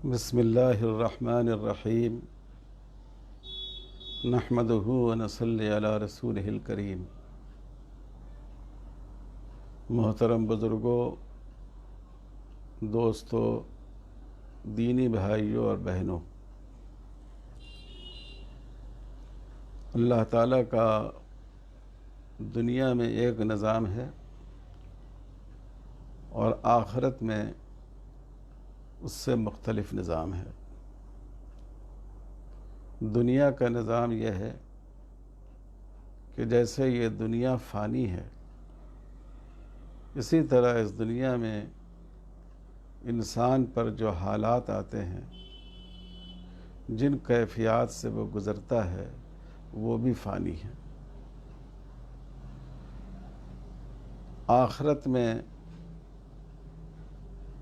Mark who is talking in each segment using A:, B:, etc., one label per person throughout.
A: بسم اللہ الرحمن الرحیم نحمدہ ونصلی علی رسولہ الکریم۔ محترم بزرگوں، دوستوں، دینی بھائیوں اور بہنوں، اللہ تعالیٰ کا دنیا میں ایک نظام ہے اور آخرت میں اس سے مختلف نظام ہے۔ دنیا کا نظام یہ ہے کہ جیسے یہ دنیا فانی ہے، اسی طرح اس دنیا میں انسان پر جو حالات آتے ہیں، جن کیفیات سے وہ گزرتا ہے، وہ بھی فانی ہیں۔ آخرت میں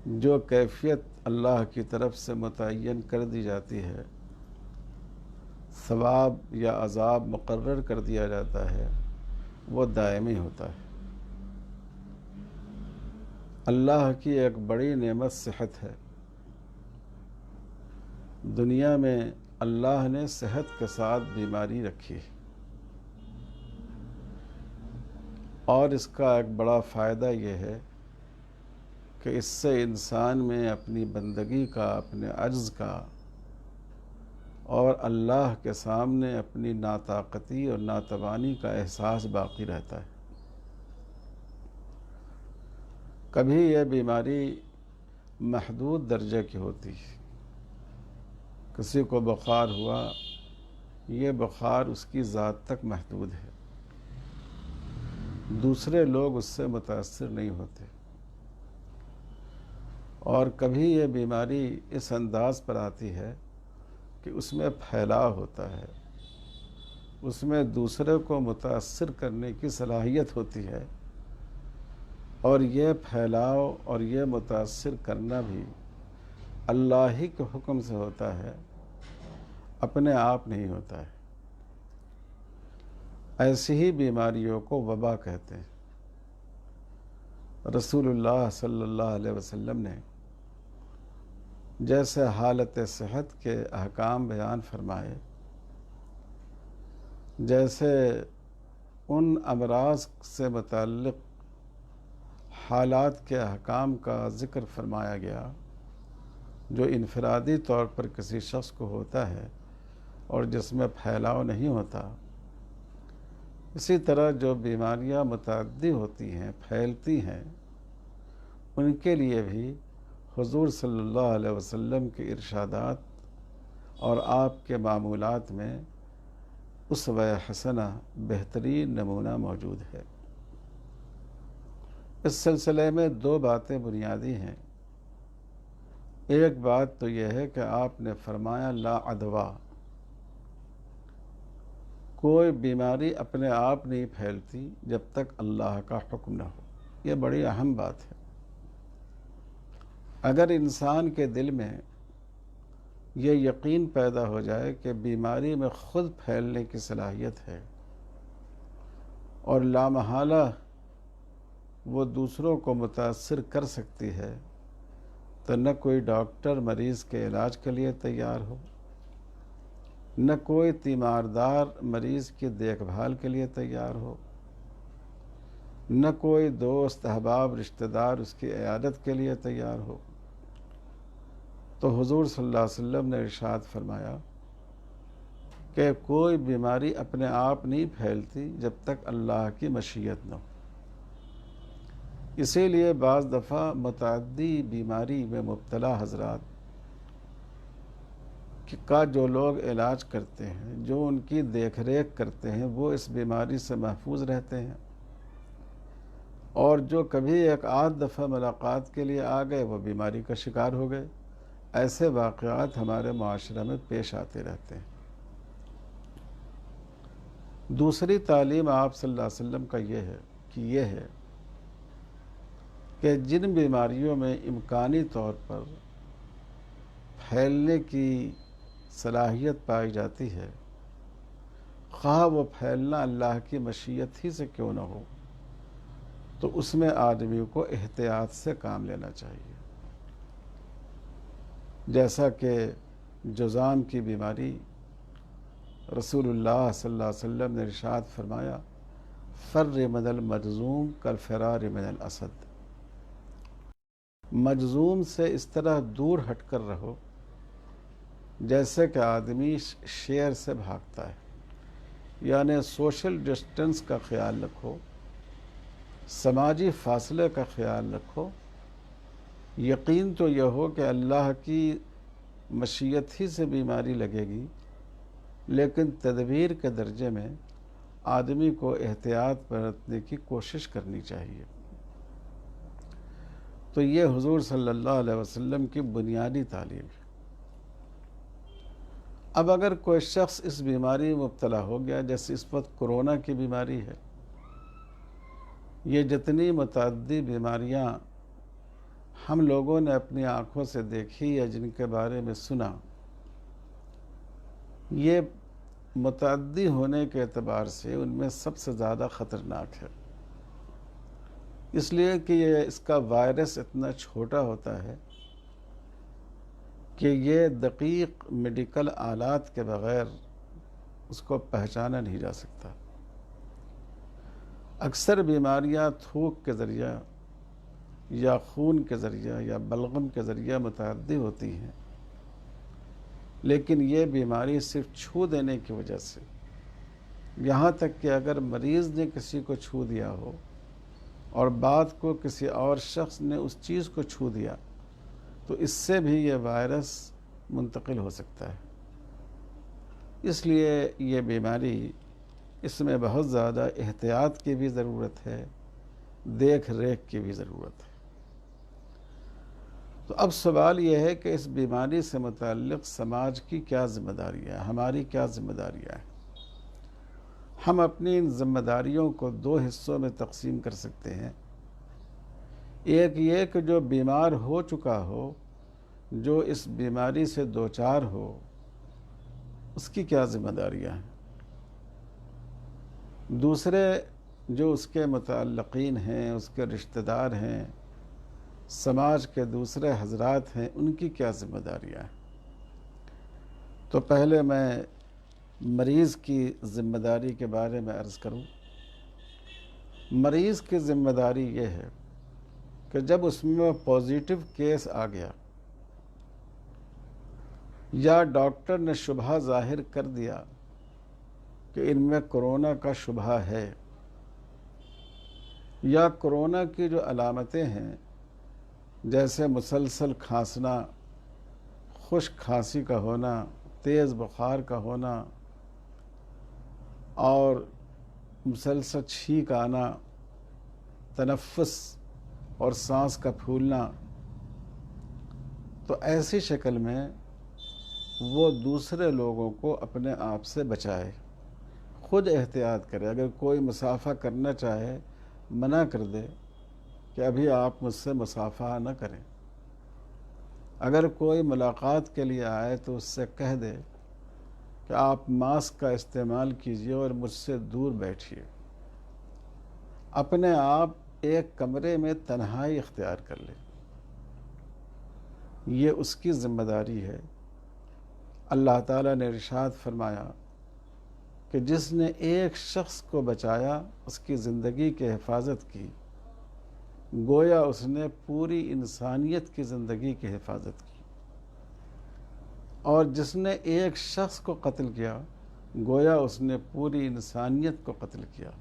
A: جو کیفیت اللہ کی طرف سے متعین کر دی جاتی ہے، ثواب یا عذاب مقرر کر دیا جاتا ہے، وہ دائمی ہوتا ہے۔ اللہ کی ایک بڑی نعمت صحت ہے۔ دنیا میں اللہ نے صحت کے ساتھ بیماری رکھی ہے، اور اس کا ایک بڑا فائدہ یہ ہے کہ اس سے انسان میں اپنی بندگی کا، اپنے عجز کا اور اللہ کے سامنے اپنی ناطاقتی اور ناتوانی کا احساس باقی رہتا ہے۔ کبھی یہ بیماری محدود درجے کی ہوتی ہے، کسی کو بخار ہوا، یہ بخار اس کی ذات تک محدود ہے، دوسرے لوگ اس سے متاثر نہیں ہوتے۔ اور کبھی یہ بیماری اس انداز پر آتی ہے کہ اس میں پھیلاؤ ہوتا ہے، اس میں دوسرے کو متاثر کرنے کی صلاحیت ہوتی ہے، اور یہ پھیلاؤ اور یہ متاثر کرنا بھی اللہ ہی کے حکم سے ہوتا ہے، اپنے آپ نہیں ہوتا ہے۔ ایسی ہی بیماریوں کو وبا کہتے ہیں۔ رسول اللہ صلی اللہ علیہ وسلم نے جیسے حالت صحت کے احکام بیان فرمائے، جیسے ان امراض سے متعلق حالات کے احکام کا ذکر فرمایا گیا جو انفرادی طور پر کسی شخص کو ہوتا ہے اور جس میں پھیلاؤ نہیں ہوتا، اسی طرح جو بیماریاں متعدی ہوتی ہیں، پھیلتی ہیں، ان کے لیے بھی حضور صلی اللہ علیہ وسلم کے ارشادات اور آپ کے معمولات میں اسوہ حسنہ، بہترین نمونہ موجود ہے۔ اس سلسلے میں دو باتیں بنیادی ہیں۔ ایک بات تو یہ ہے کہ آپ نے فرمایا لا عدویٰ، کوئی بیماری اپنے آپ نہیں پھیلتی جب تک اللہ کا حکم نہ ہو۔ یہ بڑی اہم بات ہے۔ اگر انسان کے دل میں یہ یقین پیدا ہو جائے کہ بیماری میں خود پھیلنے کی صلاحیت ہے اور لامحالہ وہ دوسروں کو متاثر کر سکتی ہے، تو نہ کوئی ڈاکٹر مریض کے علاج کے لیے تیار ہو، نہ کوئی تیماردار مریض کی دیکھ بھال کے لیے تیار ہو، نہ کوئی دوست احباب رشتہ دار اس کی عیادت کے لیے تیار ہو۔ تو حضور صلی اللہ علیہ وسلم نے ارشاد فرمایا کہ کوئی بیماری اپنے آپ نہیں پھیلتی جب تک اللہ کی مشیت نہ ہو۔ اسی لیے بعض دفعہ متعدی بیماری میں مبتلا حضرات کا جو لوگ علاج کرتے ہیں، جو ان کی دیکھ ریکھ کرتے ہیں، وہ اس بیماری سے محفوظ رہتے ہیں، اور جو کبھی ایک آدھ دفعہ ملاقات کے لیے آ گئے وہ بیماری کا شکار ہو گئے۔ ایسے واقعات ہمارے معاشرے میں پیش آتے رہتے ہیں۔ دوسری تعلیم آپ صلی اللہ علیہ وسلم کا یہ ہے کہ جن بیماریوں میں امکانی طور پر پھیلنے کی صلاحیت پائی جاتی ہے، خواہ وہ پھیلنا اللہ کی مشیت ہی سے کیوں نہ ہو، تو اس میں آدمی کو احتیاط سے کام لینا چاہیے۔ جیسا کہ جذام کی بیماری، رسول اللہ صلی اللہ علیہ وسلم نے ارشاد فرمایا، فر من المجذوم کالفرار من الاسد، مجذوم سے اس طرح دور ہٹ کر رہو جیسے کہ آدمی شیر سے بھاگتا ہے، یعنی سوشل ڈسٹنس کا خیال رکھو، سماجی فاصلے کا خیال رکھو۔ یقین تو یہ ہو کہ اللہ کی مشیت ہی سے بیماری لگے گی، لیکن تدبیر کے درجے میں آدمی کو احتیاط برتنے کی کوشش کرنی چاہیے۔ تو یہ حضور صلی اللہ علیہ وسلم کی بنیادی تعلیم ہے۔ اب اگر کوئی شخص اس بیماری میں مبتلا ہو گیا، جیسے اس وقت کرونا کی بیماری ہے، یہ جتنی متعدی بیماریاں ہم لوگوں نے اپنی آنکھوں سے دیکھی یا جن کے بارے میں سنا، یہ متعدی ہونے کے اعتبار سے ان میں سب سے زیادہ خطرناک ہے، اس لیے کہ اس کا وائرس اتنا چھوٹا ہوتا ہے کہ یہ دقیق میڈیکل آلات کے بغیر اس کو پہچانا نہیں جا سکتا۔ اکثر بیماریاں تھوک کے ذریعہ یا خون کے ذریعہ یا بلغم کے ذریعہ متعدی ہوتی ہیں، لیکن یہ بیماری صرف چھو دینے کی وجہ سے، یہاں تک کہ اگر مریض نے کسی کو چھو دیا ہو اور بعد کو کسی اور شخص نے اس چیز کو چھو دیا تو اس سے بھی یہ وائرس منتقل ہو سکتا ہے۔ اس لیے یہ بیماری، اس میں بہت زیادہ احتیاط کی بھی ضرورت ہے، دیکھ ریکھ کی بھی ضرورت ہے۔ تو اب سوال یہ ہے کہ اس بیماری سے متعلق سماج کی کیا ذمہ داریاں ہیں، ہماری کیا ذمہ داریاں ہیں۔ ہم اپنی ان ذمہ داریوں کو دو حصوں میں تقسیم کر سکتے ہیں۔ ایک یہ کہ جو بیمار ہو چکا ہو، جو اس بیماری سے دوچار ہو، اس کی کیا ذمہ داریاں ہیں۔ دوسرے جو اس کے متعلقین ہیں، اس کے رشتہ دار ہیں، سماج کے دوسرے حضرات ہیں، ان کی کیا ذمہ داریاں ہیں۔ تو پہلے میں مریض کی ذمہ داری کے بارے میں عرض کروں۔ مریض کی ذمہ داری یہ ہے کہ جب اس میں پازیٹیو کیس آ گیا یا ڈاکٹر نے شبہ ظاہر کر دیا کہ ان میں کرونا کا شبہ ہے، یا کرونا کی جو علامتیں ہیں جیسے مسلسل کھانسنا، خشک کھانسی کا ہونا، تیز بخار کا ہونا اور مسلسل چھینک آنا، تنفس اور سانس کا پھولنا، تو ایسی شکل میں وہ دوسرے لوگوں کو اپنے آپ سے بچائے، خود احتیاط کرے۔ اگر کوئی مصافحہ کرنا چاہے منع کر دے کہ ابھی آپ مجھ سے مصافحہ نہ کریں۔ اگر کوئی ملاقات کے لیے آئے تو اس سے کہہ دے کہ آپ ماسک کا استعمال کیجیے اور مجھ سے دور بیٹھیے۔ اپنے آپ ایک کمرے میں تنہائی اختیار کر لے، یہ اس کی ذمہ داری ہے۔ اللہ تعالیٰ نے ارشاد فرمایا کہ جس نے ایک شخص کو بچایا، اس کی زندگی کی حفاظت کی، گویا اس نے پوری انسانیت کی زندگی کی حفاظت کی، اور جس نے ایک شخص کو قتل کیا، گویا اس نے پوری انسانیت کو قتل کیا۔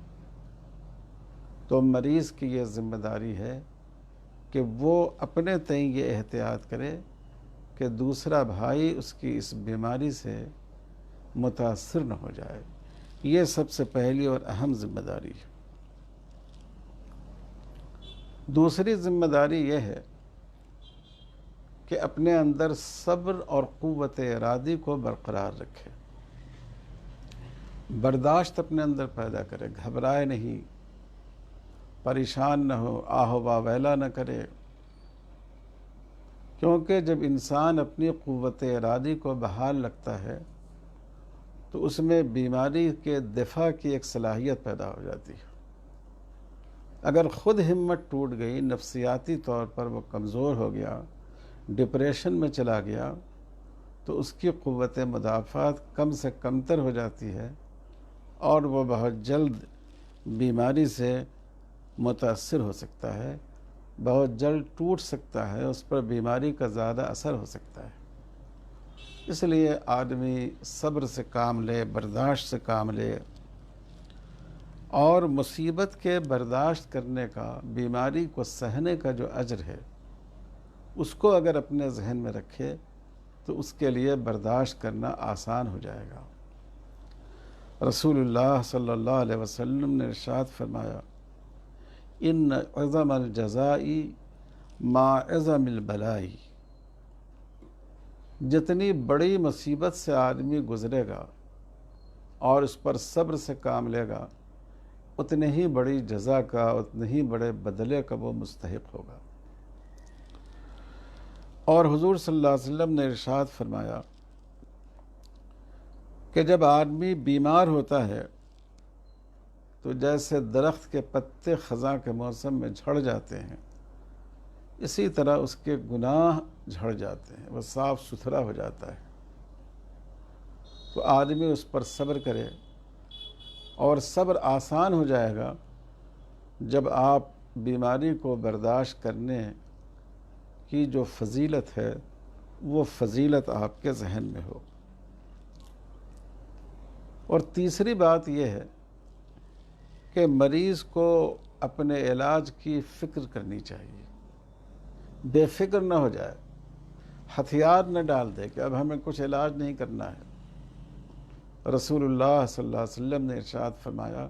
A: تو مریض کی یہ ذمہ داری ہے کہ وہ اپنے تئیں یہ احتیاط کرے کہ دوسرا بھائی اس کی اس بیماری سے متاثر نہ ہو جائے۔ یہ سب سے پہلی اور اہم ذمہ داری ہے۔ دوسری ذمہ داری یہ ہے کہ اپنے اندر صبر اور قوت ارادی کو برقرار رکھے، برداشت اپنے اندر پیدا کرے، گھبرائے نہیں، پریشان نہ ہو، آہ و ویلا نہ کرے، کیونکہ جب انسان اپنی قوت ارادی کو بحال رکھتا ہے تو اس میں بیماری کے دفاع کی ایک صلاحیت پیدا ہو جاتی ہے۔ اگر خود ہمت ٹوٹ گئی، نفسیاتی طور پر وہ کمزور ہو گیا، ڈپریشن میں چلا گیا تو اس کی قوت مدافعت کم سے کمتر ہو جاتی ہے اور وہ بہت جلد بیماری سے متاثر ہو سکتا ہے، بہت جلد ٹوٹ سکتا ہے، اس پر بیماری کا زیادہ اثر ہو سکتا ہے۔ اس لیے آدمی صبر سے کام لے، برداشت سے کام لے، اور مصیبت کے برداشت کرنے کا، بیماری کو سہنے کا جو اجر ہے اس کو اگر اپنے ذہن میں رکھے تو اس کے لیے برداشت کرنا آسان ہو جائے گا۔ رسول اللہ صلی اللہ علیہ وسلم نے ارشاد فرمایا، ان عظم الجزائی مع عظم البلائی، جتنی بڑی مصیبت سے آدمی گزرے گا اور اس پر صبر سے کام لے گا، اتنی ہی بڑی جزا کا، اتنے ہی بڑے بدلے کا وہ مستحق ہوگا۔ اور حضور صلی اللہ علیہ وسلم نے ارشاد فرمایا کہ جب آدمی بیمار ہوتا ہے تو جیسے درخت کے پتے خزاں کے موسم میں جھڑ جاتے ہیں، اسی طرح اس کے گناہ جھڑ جاتے ہیں، وہ صاف ستھرا ہو جاتا ہے۔ تو آدمی اس پر صبر کرے، اور صبر آسان ہو جائے گا جب آپ بیماری کو برداشت کرنے کی جو فضیلت ہے وہ فضیلت آپ کے ذہن میں ہو۔ اور تیسری بات یہ ہے کہ مریض کو اپنے علاج کی فکر کرنی چاہیے، بے فکر نہ ہو جائے، ہتھیار نہ ڈال دے کہ اب ہمیں کچھ علاج نہیں کرنا ہے۔ رسول اللہ صلی اللہ علیہ وسلم نے ارشاد فرمایا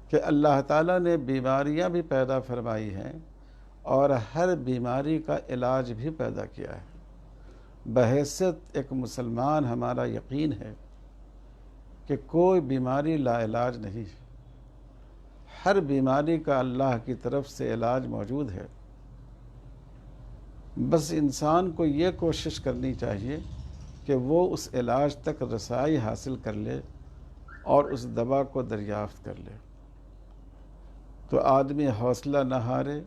A: کہ اللہ تعالیٰ نے بیماریاں بھی پیدا فرمائی ہیں اور ہر بیماری کا علاج بھی پیدا کیا ہے۔ بحیثیت ایک مسلمان ہمارا یقین ہے کہ کوئی بیماری لا علاج نہیں ہے، ہر بیماری کا اللہ کی طرف سے علاج موجود ہے۔ بس انسان کو یہ کوشش کرنی چاہیے کہ وہ اس علاج تک رسائی حاصل کر لے اور اس دوا کو دریافت کر لے۔ تو آدمی حوصلہ نہ ہارے،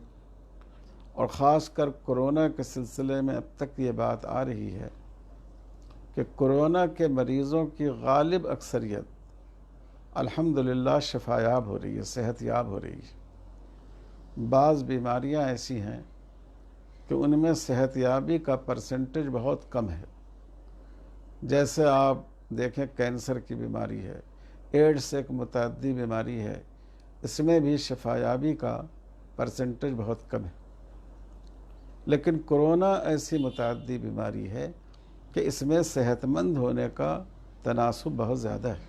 A: اور خاص کر کورونا کے سلسلے میں اب تک یہ بات آ رہی ہے کہ کورونا کے مریضوں کی غالب اکثریت الحمدللہ شفا یاب ہو رہی ہے، صحت یاب ہو رہی ہے۔ بعض بیماریاں ایسی ہیں کہ ان میں صحت یابی کا پرسنٹیج بہت کم ہے، جیسے آپ دیکھیں کینسر کی بیماری ہے، ایڈس ایک متعدی بیماری ہے، اس میں بھی شفا یابی کا پرسنٹیج بہت کم ہے۔ لیکن کورونا ایسی متعدی بیماری ہے کہ اس میں صحت مند ہونے کا تناسب بہت زیادہ ہے۔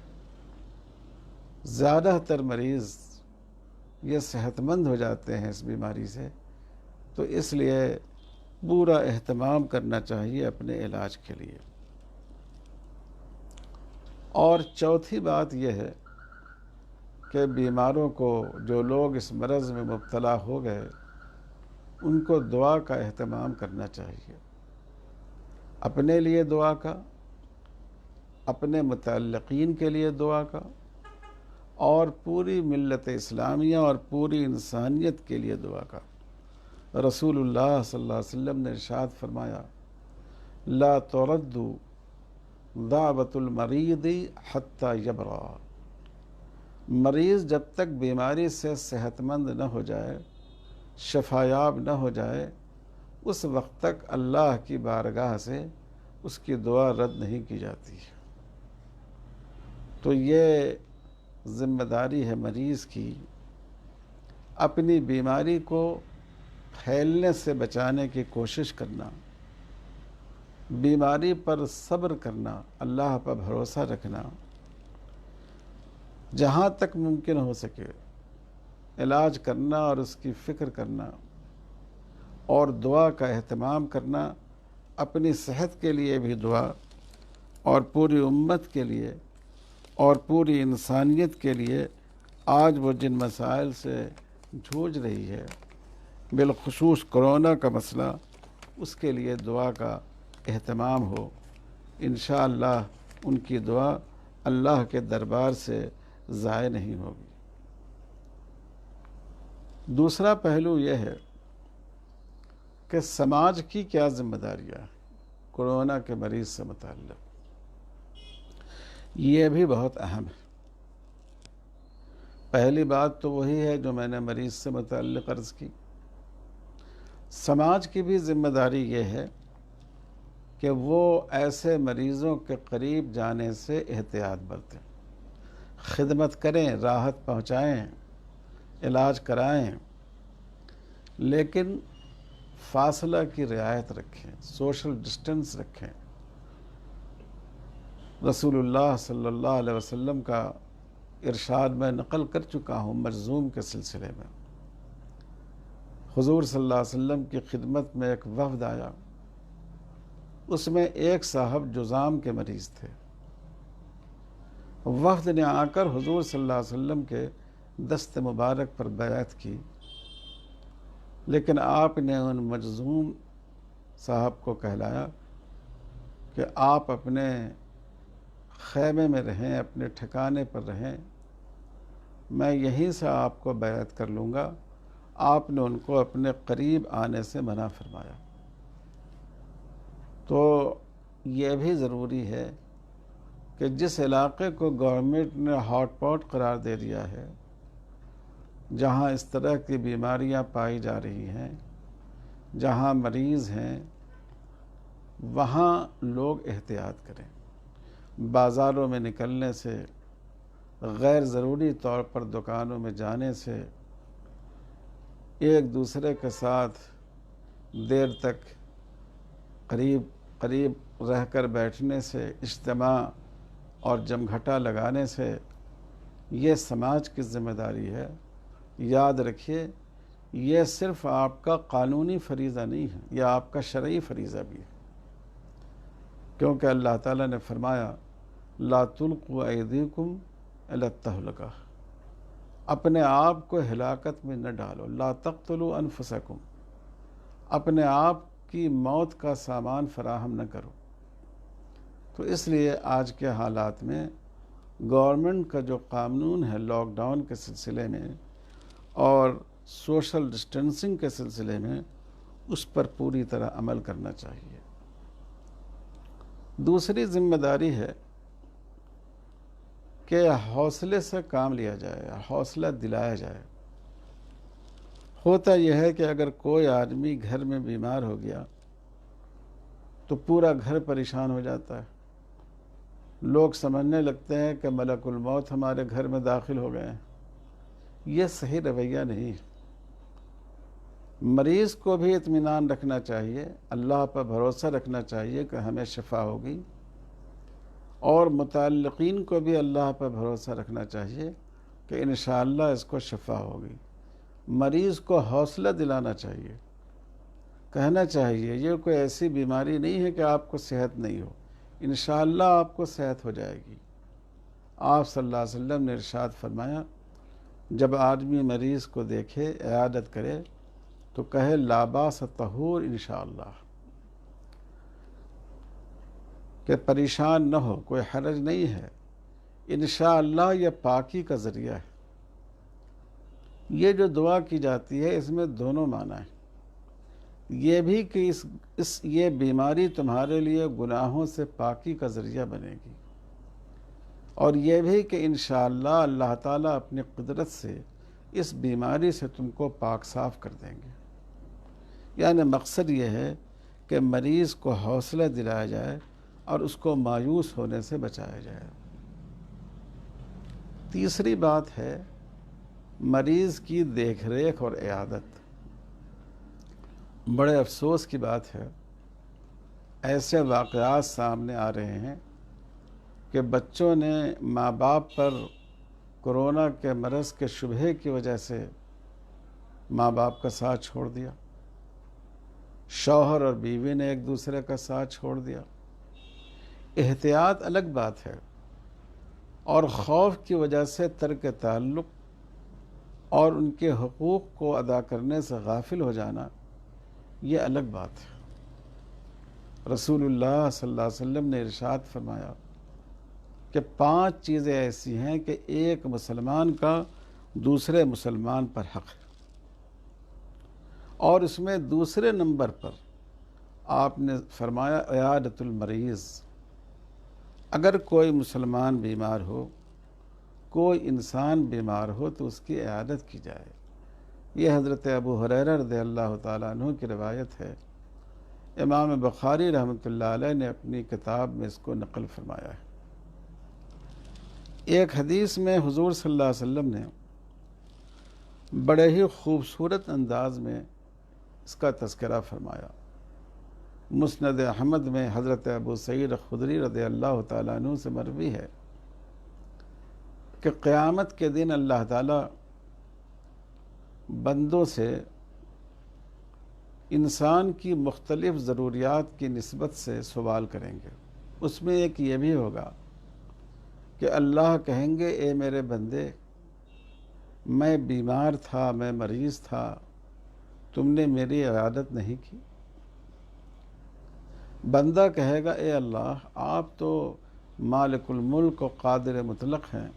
A: زیادہ تر مریض یہ صحت مند ہو جاتے ہیں اس بیماری سے، تو اس لیے پورا اہتمام کرنا چاہیے اپنے علاج کے لیے۔ اور چوتھی بات یہ ہے کہ بیماروں کو، جو لوگ اس مرض میں مبتلا ہو گئے، ان کو دعا کا اہتمام کرنا چاہیے، اپنے لیے دعا کا، اپنے متعلقین کے لیے دعا کا، اور پوری ملت اسلامیہ اور پوری انسانیت کے لیے دعا کا۔ رسول اللہ صلی اللہ علیہ وسلم نے ارشاد فرمایا، لا ترد دعوت المریض حتی یبرأ، مریض جب تک بیماری سے صحت مند نہ ہو جائے، شفایاب نہ ہو جائے، اس وقت تک اللہ کی بارگاہ سے اس کی دعا رد نہیں کی جاتی۔ تو یہ ذمہ داری ہے مریض کی، اپنی بیماری کو پھیلنے سے بچانے کی کوشش کرنا، بیماری پر صبر کرنا، اللہ پر بھروسہ رکھنا، جہاں تک ممکن ہو سکے علاج کرنا اور اس کی فکر کرنا، اور دعا کا اہتمام کرنا، اپنی صحت کے لیے بھی دعا، اور پوری امت کے لیے اور پوری انسانیت کے لیے آج وہ جن مسائل سے جھوج رہی ہے، بالخصوص کورونا کا مسئلہ، اس کے لیے دعا کا اہتمام ہو۔ انشاءاللہ ان کی دعا اللہ کے دربار سے ضائع نہیں ہوگی۔ دوسرا پہلو یہ ہے کہ سماج کی کیا ذمہ داریاں کورونا کے مریض سے متعلق، یہ بھی بہت اہم ہے۔ پہلی بات تو وہی ہے جو میں نے مریض سے متعلق عرض کی۔ سماج کی بھی ذمہ داری یہ ہے کہ وہ ایسے مریضوں کے قریب جانے سے احتیاط برتیں، خدمت کریں، راحت پہنچائیں، علاج کرائیں، لیکن فاصلہ کی رعایت رکھیں، سوشل ڈسٹنس رکھیں۔ رسول اللہ صلی اللہ علیہ وسلم کا ارشاد میں نقل کر چکا ہوں مجذوم کے سلسلے میں۔ حضور صلی اللہ علیہ وسلم کی خدمت میں ایک وفد آیا، اس میں ایک صاحب جذام کے مریض تھے۔ وفد نے آ کر حضور صلی اللہ علیہ وسلم کے دست مبارک پر بیعت کی، لیکن آپ نے ان مجذوم صاحب کو کہلایا کہ آپ اپنے خیمے میں رہیں، اپنے ٹھکانے پر رہیں، میں یہیں سے آپ کو بیعت کر لوں گا۔ آپ نے ان کو اپنے قریب آنے سے منع فرمایا۔ تو یہ بھی ضروری ہے کہ جس علاقے کو گورنمنٹ نے ہاٹ پاٹ قرار دے دیا ہے، جہاں اس طرح کی بیماریاں پائی جا رہی ہیں، جہاں مریض ہیں، وہاں لوگ احتیاط کریں۔ بازاروں میں نکلنے سے، غیر ضروری طور پر دکانوں میں جانے سے، ایک دوسرے کے ساتھ دیر تک قریب رہ کر بیٹھنے سے، اجتماع اور جمگھٹا لگانے سے، یہ سماج کی ذمہ داری ہے۔ یاد رکھیے، یہ صرف آپ کا قانونی فریضہ نہیں ہے، یہ آپ کا شرعی فریضہ بھی ہے، کیونکہ اللہ تعالیٰ نے فرمایا لا تلقوا ایدیکم الی التہلکہ، اپنے آپ کو ہلاکت میں نہ ڈالو، لا تقتلوا انفسکم، اپنے آپ کی موت کا سامان فراہم نہ کرو۔ تو اس لیے آج کے حالات میں گورنمنٹ کا جو قانون ہے لاک ڈاؤن کے سلسلے میں اور سوشل ڈسٹنسنگ کے سلسلے میں، اس پر پوری طرح عمل کرنا چاہیے۔ دوسری ذمہ داری ہے کہ حوصلے سے کام لیا جائے، حوصلہ دلایا جائے۔ ہوتا یہ ہے کہ اگر کوئی آدمی گھر میں بیمار ہو گیا تو پورا گھر پریشان ہو جاتا ہے، لوگ سمجھنے لگتے ہیں کہ ملک الموت ہمارے گھر میں داخل ہو گئے ہیں۔ یہ صحیح رویہ نہیں ہے۔ مریض کو بھی اطمینان رکھنا چاہیے، اللہ پر بھروسہ رکھنا چاہیے کہ ہمیں شفا ہوگی، اور متعلقین کو بھی اللہ پر بھروسہ رکھنا چاہیے کہ انشاءاللہ اس کو شفا ہوگی۔ مریض کو حوصلہ دلانا چاہیے، کہنا چاہیے یہ کوئی ایسی بیماری نہیں ہے کہ آپ کو صحت نہیں ہو، انشاءاللہ آپ کو صحت ہو جائے گی۔ آپ صلی اللہ علیہ وسلم نے ارشاد فرمایا، جب آدمی مریض کو دیکھے، عیادت کرے، تو کہے لا باس طہور انشاءاللہ، کہ پریشان نہ ہو، کوئی حرج نہیں ہے، انشاءاللہ یہ پاکی کا ذریعہ ہے۔ یہ جو دعا کی جاتی ہے اس میں دونوں معنی ہیں، یہ بھی کہ یہ بیماری تمہارے لیے گناہوں سے پاکی کا ذریعہ بنے گی، اور یہ بھی کہ انشاءاللہ اللہ تعالیٰ اپنی قدرت سے اس بیماری سے تم کو پاک صاف کر دیں گے۔ یعنی مقصد یہ ہے کہ مریض کو حوصلہ دلایا جائے اور اس کو مایوس ہونے سے بچایا جائے۔ تیسری بات ہے مریض کی دیکھ ریکھ اور عیادت۔ بڑے افسوس کی بات ہے، ایسے واقعات سامنے آ رہے ہیں کہ بچوں نے ماں باپ پر کورونا کے مرض کے شبہے کی وجہ سے ماں باپ کا ساتھ چھوڑ دیا، شوہر اور بیوی نے ایک دوسرے کا ساتھ چھوڑ دیا۔ احتیاط الگ بات ہے، اور خوف کی وجہ سے ترک تعلق اور ان کے حقوق کو ادا کرنے سے غافل ہو جانا، یہ الگ بات ہے۔ رسول اللہ صلی اللہ علیہ وسلم نے ارشاد فرمایا کہ 5 چیزیں ایسی ہیں کہ ایک مسلمان کا دوسرے مسلمان پر حق ہے، اور اس میں دوسرے نمبر پر آپ نے فرمایا عیادت المریض. اگر کوئی مسلمان بیمار ہو، کوئی انسان بیمار ہو تو اس کی عیادت کی جائے. یہ حضرت ابو ہریرہ رضی اللہ تعالیٰ عنہ کی روایت ہے. امام بخاری رحمۃ اللہ علیہ نے اپنی کتاب میں اس کو نقل فرمایا ہے. ایک حدیث میں حضور صلی اللہ علیہ وسلم نے بڑے ہی خوبصورت انداز میں اس کا تذکرہ فرمایا. مسند احمد میں حضرت ابو سعید خدری رضی اللہ تعالیٰ عنہ سے مروی ہے کہ قیامت کے دن اللہ تعالیٰ بندوں سے انسان کی مختلف ضروریات کی نسبت سے سوال کریں گے. اس میں ایک یہ بھی ہوگا کہ اللہ کہیں گے اے میرے بندے، میں بیمار تھا، میں مریض تھا، تم نے میری عیادت نہیں کی. بندہ کہے گا اے اللہ، آپ تو مالک الملک و قادر مطلق ہیں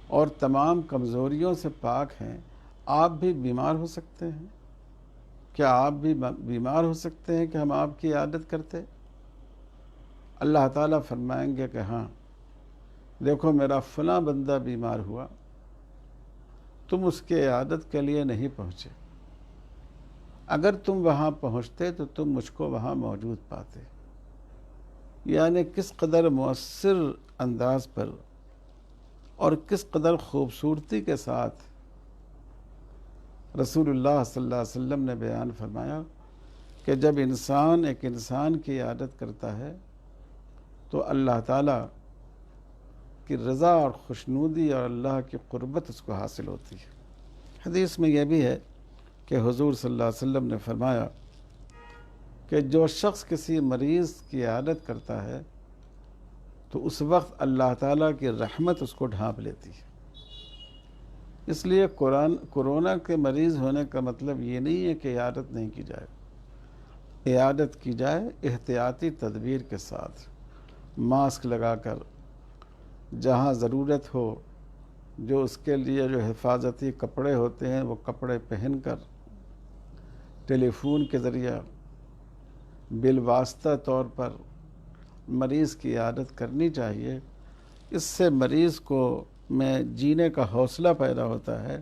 A: اور تمام کمزوریوں سے پاک ہیں، آپ بھی بیمار ہو سکتے ہیں؟ کیا آپ بھی بیمار ہو سکتے ہیں کہ ہم آپ کی عیادت کرتے؟ اللہ تعالیٰ فرمائیں گے کہ ہاں، دیکھو میرا فلاں بندہ بیمار ہوا، تم اس کے عیادت کے لیے نہیں پہنچے. اگر تم وہاں پہنچتے تو تم مجھ کو وہاں موجود پاتے. یعنی کس قدر مؤثر انداز پر اور کس قدر خوبصورتی کے ساتھ رسول اللہ صلی اللہ علیہ وسلم نے بیان فرمایا کہ جب انسان ایک انسان کی عیادت کرتا ہے تو اللہ تعالیٰ کی رضا اور خوشنودی اور اللہ کی قربت اس کو حاصل ہوتی ہے. حدیث میں یہ بھی ہے کہ حضور صلی اللہ علیہ وسلم نے فرمایا کہ جو شخص کسی مریض کی عیادت کرتا ہے تو اس وقت اللہ تعالیٰ کی رحمت اس کو ڈھانپ لیتی ہے. اس لیے کورونا کے مریض ہونے کا مطلب یہ نہیں ہے کہ عیادت نہیں کی جائے. عیادت کی جائے احتیاطی تدبیر کے ساتھ، ماسک لگا کر، جہاں ضرورت ہو جو اس کے لیے جو حفاظتی کپڑے ہوتے ہیں وہ کپڑے پہن کر، ٹیلی فون کے ذریعہ بالواسطہ طور پر مریض کی عیادت کرنی چاہیے. اس سے مریض کو میں جینے کا حوصلہ پیدا ہوتا ہے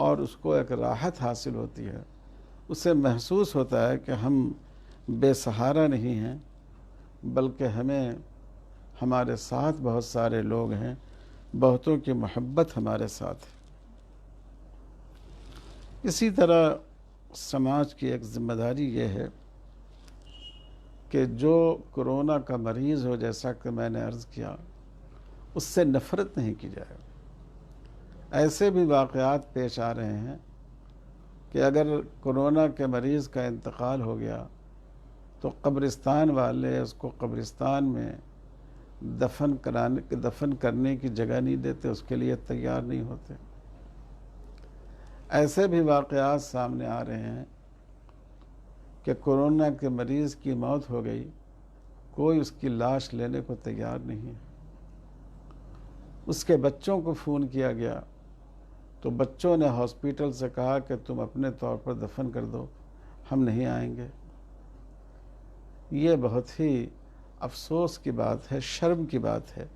A: اور اس کو ایک راحت حاصل ہوتی ہے. اسے محسوس ہوتا ہے کہ ہم بے سہارا نہیں ہیں، بلکہ ہمارے ساتھ بہت سارے لوگ ہیں، بہتوں کی محبت ہمارے ساتھ ہے. اسی طرح سماج کی ایک ذمہ داری یہ ہے کہ جو کورونا کا مریض ہو، جیسا کہ میں نے عرض کیا، اس سے نفرت نہیں کی جائے. ایسے بھی واقعات پیش آ رہے ہیں کہ اگر کورونا کے مریض کا انتقال ہو گیا تو قبرستان والے اس کو قبرستان میں دفن کرنے کی جگہ نہیں دیتے، اس کے لیے تیار نہیں ہوتے. ایسے بھی واقعات سامنے آ رہے ہیں کہ کورونا کے مریض کی موت ہو گئی، کوئی اس کی لاش لینے کو تیار نہیں ہے. اس کے بچوں کو فون کیا گیا تو بچوں نے ہاسپٹل سے کہا کہ تم اپنے طور پر دفن کر دو، ہم نہیں آئیں گے. یہ بہت ہی افسوس کی بات ہے، شرم کی بات ہے.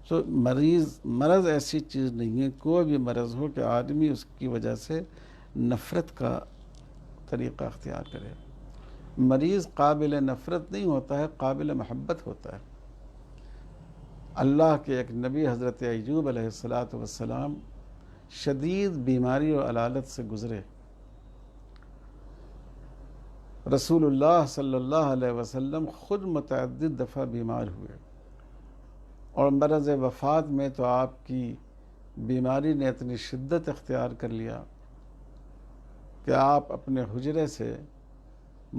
A: تو مرض ایسی چیز نہیں ہے، کوئی بھی مرض ہو کہ آدمی اس کی وجہ سے نفرت کا طریقہ اختیار کرے. مریض قابل نفرت نہیں ہوتا ہے، قابل محبت ہوتا ہے. اللہ کے ایک نبی حضرت ایوب علیہ السلام شدید بیماری و علالت سے گزرے. رسول اللہ صلی اللہ علیہ وسلم خود متعدد دفعہ بیمار ہوئے اور مرض وفات میں تو آپ کی بیماری نے اتنی شدت اختیار کر لیا کہ آپ اپنے حجرے سے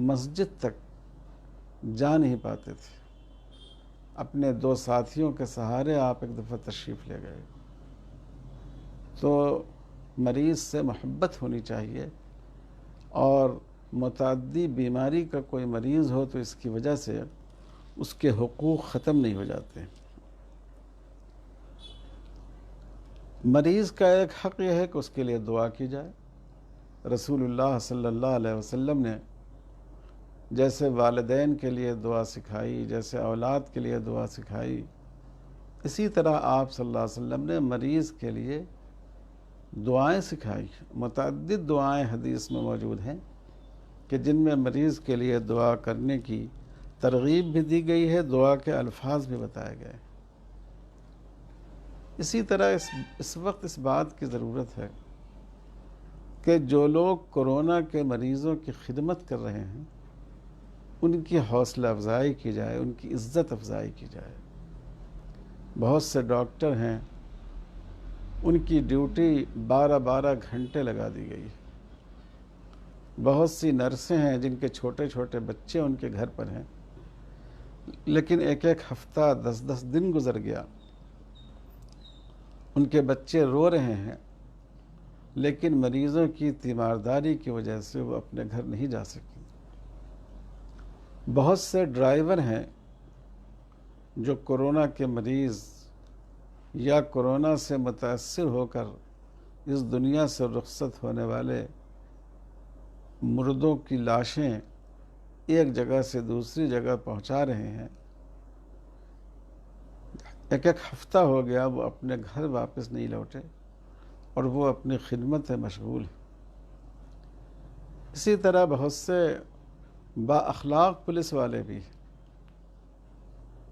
A: مسجد تک جا نہیں پاتے تھے. اپنے 2 ساتھیوں کے سہارے آپ ایک دفعہ تشریف لے گئے. تو مریض سے محبت ہونی چاہیے، اور متعدی بیماری کا کوئی مریض ہو تو اس کی وجہ سے اس کے حقوق ختم نہیں ہو جاتے. مریض کا ایک حق یہ ہے کہ اس کے لیے دعا کی جائے. رسول اللہ صلی اللہ علیہ وسلم نے جیسے والدین کے لیے دعا سکھائی، جیسے اولاد کے لیے دعا سکھائی، اسی طرح آپ صلی اللہ علیہ وسلم نے مریض کے لیے دعائیں سکھائی۔ متعدد دعائیں حدیث میں موجود ہیں کہ جن میں مریض کے لیے دعا کرنے کی ترغیب بھی دی گئی ہے، دعا کے الفاظ بھی بتائے گئے۔ اسی طرح اس وقت اس بات کی ضرورت ہے کہ جو لوگ کورونا کے مریضوں کی خدمت کر رہے ہیں ان کی حوصلہ افزائی کی جائے، ان کی عزت افزائی کی جائے۔ بہت سے ڈاکٹر ہیں، ان کی ڈیوٹی 12 گھنٹے لگا دی گئی ہے۔ بہت سی نرسیں ہیں جن کے چھوٹے چھوٹے بچے ان کے گھر پر ہیں، لیکن ایک ہفتہ 10 دن گزر گیا، ان کے بچے رو رہے ہیں، لیکن مریضوں کی تیمارداری کی وجہ سے وہ اپنے گھر نہیں جا سکیں۔ بہت سے ڈرائیور ہیں جو کورونا کے مریض یا کورونا سے متاثر ہو کر اس دنیا سے رخصت ہونے والے مردوں کی لاشیں ایک جگہ سے دوسری جگہ پہنچا رہے ہیں۔ ایک ہفتہ ہو گیا وہ اپنے گھر واپس نہیں لوٹے اور وہ اپنی خدمت میں مشغول ہیں۔ اسی طرح بہت سے با اخلاق پولیس والے بھی ہیں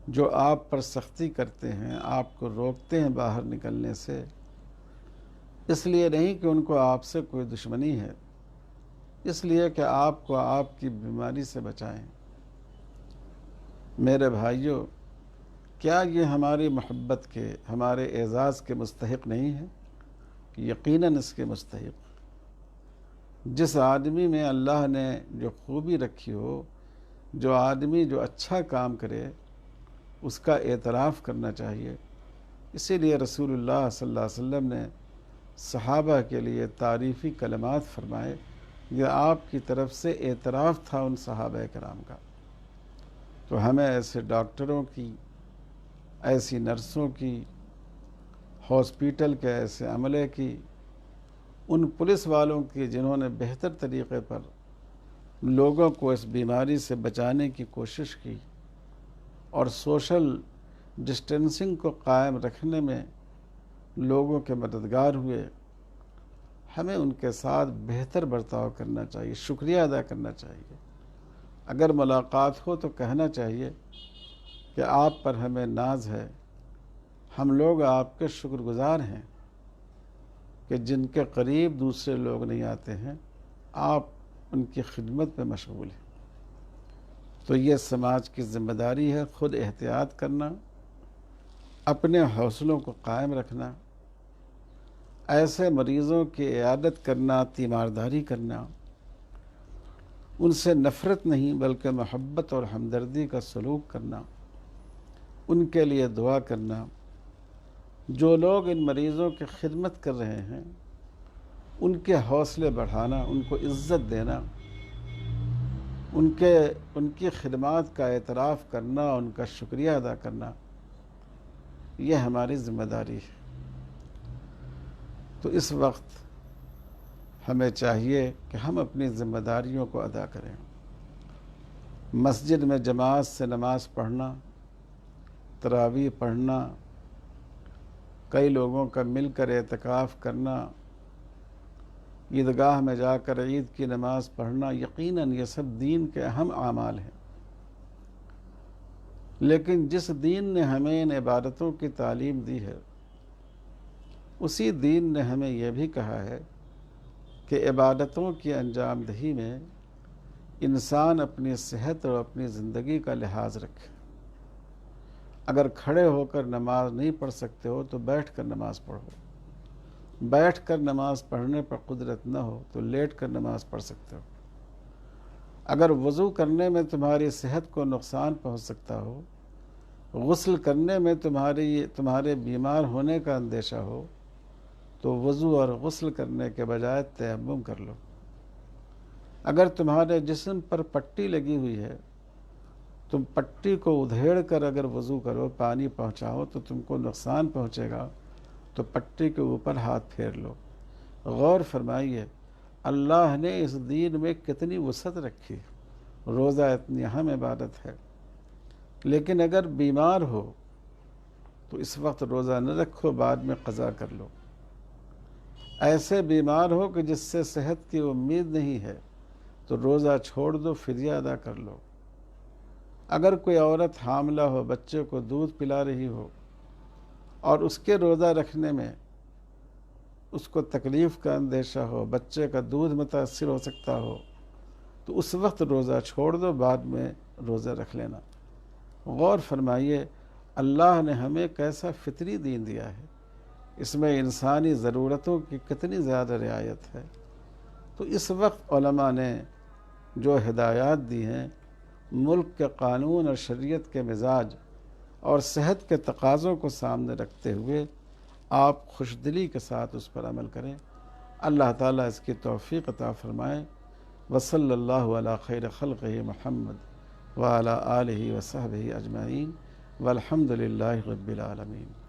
A: جو آپ پر سختی کرتے ہیں، آپ کو روکتے ہیں باہر نکلنے سے، اس لیے نہیں کہ ان کو آپ سے کوئی دشمنی ہے، اس لیے کہ آپ کو آپ کی بیماری سے بچائیں۔ میرے بھائیوں، کیا یہ ہماری محبت کے، ہمارے اعزاز کے مستحق نہیں ہے؟ یقیناً اس کے مستحق۔ جس آدمی میں اللہ نے جو خوبی رکھی ہو، جو آدمی جو اچھا کام کرے، اس کا اعتراف کرنا چاہیے۔ اسی لیے رسول اللہ صلی اللہ علیہ وسلم نے صحابہ کے لیے تعریفی کلمات فرمائے، یہ آپ کی طرف سے اعتراف تھا ان صحابہ کرام کا۔ تو ہمیں ایسے ڈاکٹروں کی، ایسی نرسوں کی، ہاسپیٹل کے ایسے عملے کی، ان پولیس والوں کی جنہوں نے بہتر طریقے پر لوگوں کو اس بیماری سے بچانے کی کوشش کی اور سوشل ڈسٹینسنگ کو قائم رکھنے میں لوگوں کے مددگار ہوئے، ہمیں ان کے ساتھ بہتر برتاؤ کرنا چاہیے، شکریہ ادا کرنا چاہیے۔ اگر ملاقات ہو تو کہنا چاہیے کہ آپ پر ہمیں ناز ہے، ہم لوگ آپ کے شکر گزار ہیں کہ جن کے قریب دوسرے لوگ نہیں آتے ہیں، آپ ان کی خدمت میں مشغول ہیں۔ تو یہ سماج کی ذمہ داری ہے، خود احتیاط کرنا، اپنے حوصلوں کو قائم رکھنا، ایسے مریضوں کی عیادت کرنا، تیمارداری کرنا، ان سے نفرت نہیں بلکہ محبت اور ہمدردی کا سلوک کرنا، ان کے لیے دعا کرنا۔ جو لوگ ان مریضوں کی خدمت کر رہے ہیں ان کے حوصلے بڑھانا، ان کو عزت دینا، ان کی خدمات کا اعتراف کرنا، ان کا شکریہ ادا کرنا، یہ ہماری ذمہ داری ہے۔ تو اس وقت ہمیں چاہیے کہ ہم اپنی ذمہ داریوں کو ادا کریں۔ مسجد میں جماعت سے نماز پڑھنا، تراویح پڑھنا، کئی لوگوں کا مل کر اعتکاف کرنا، عیدگاہ میں جا کر عید کی نماز پڑھنا، یقیناً یہ سب دین کے اہم اعمال ہیں۔ لیکن جس دین نے ہمیں ان عبادتوں کی تعلیم دی ہے، اسی دین نے ہمیں یہ بھی کہا ہے کہ عبادتوں کی انجام دہی میں انسان اپنی صحت اور اپنی زندگی کا لحاظ رکھے۔ اگر کھڑے ہو کر نماز نہیں پڑھ سکتے ہو تو بیٹھ کر نماز پڑھو، بیٹھ کر نماز پڑھنے پر قدرت نہ ہو تو لیٹ کر نماز پڑھ سکتے ہو۔ اگر وضو کرنے میں تمہاری صحت کو نقصان پہنچ سکتا ہو، غسل کرنے میں تمہارے بیمار ہونے کا اندیشہ ہو، تو وضو اور غسل کرنے کے بجائے تیمم کر لو۔ اگر تمہارے جسم پر پٹی لگی ہوئی ہے، تم پٹی کو ادھیڑ کر اگر وضو کرو، پانی پہنچاؤ تو تم کو نقصان پہنچے گا، تو پٹی کے اوپر ہاتھ پھیر لو۔ غور فرمائیے، اللہ نے اس دین میں کتنی وسعت رکھی، روزہ اتنی اہم عبادت ہے، لیکن اگر بیمار ہو تو اس وقت روزہ نہ رکھو، بعد میں قضا کر لو۔ ایسے بیمار ہو کہ جس سے صحت کی امید نہیں ہے تو روزہ چھوڑ دو، فدیہ ادا کر لو۔ اگر کوئی عورت حاملہ ہو، بچے کو دودھ پلا رہی ہو اور اس کے روزہ رکھنے میں اس کو تکلیف کا اندیشہ ہو، بچے کا دودھ متاثر ہو سکتا ہو، تو اس وقت روزہ چھوڑ دو، بعد میں روزہ رکھ لینا۔ غور فرمائیے، اللہ نے ہمیں کیسا فطری دین دیا ہے، اس میں انسانی ضرورتوں کی کتنی زیادہ رعایت ہے۔ تو اس وقت علماء نے جو ہدایات دی ہیں، ملک کے قانون اور شریعت کے مزاج اور صحت کے تقاضوں کو سامنے رکھتے ہوئے آپ خوش دلی کے ساتھ اس پر عمل کریں۔ اللہ تعالیٰ اس کی توفیق عطا فرمائے۔ وصلی اللہ علی خیر خلقہ محمد وعلی آلہ وصحبہ اجمعین والحمد للہ رب العالمین۔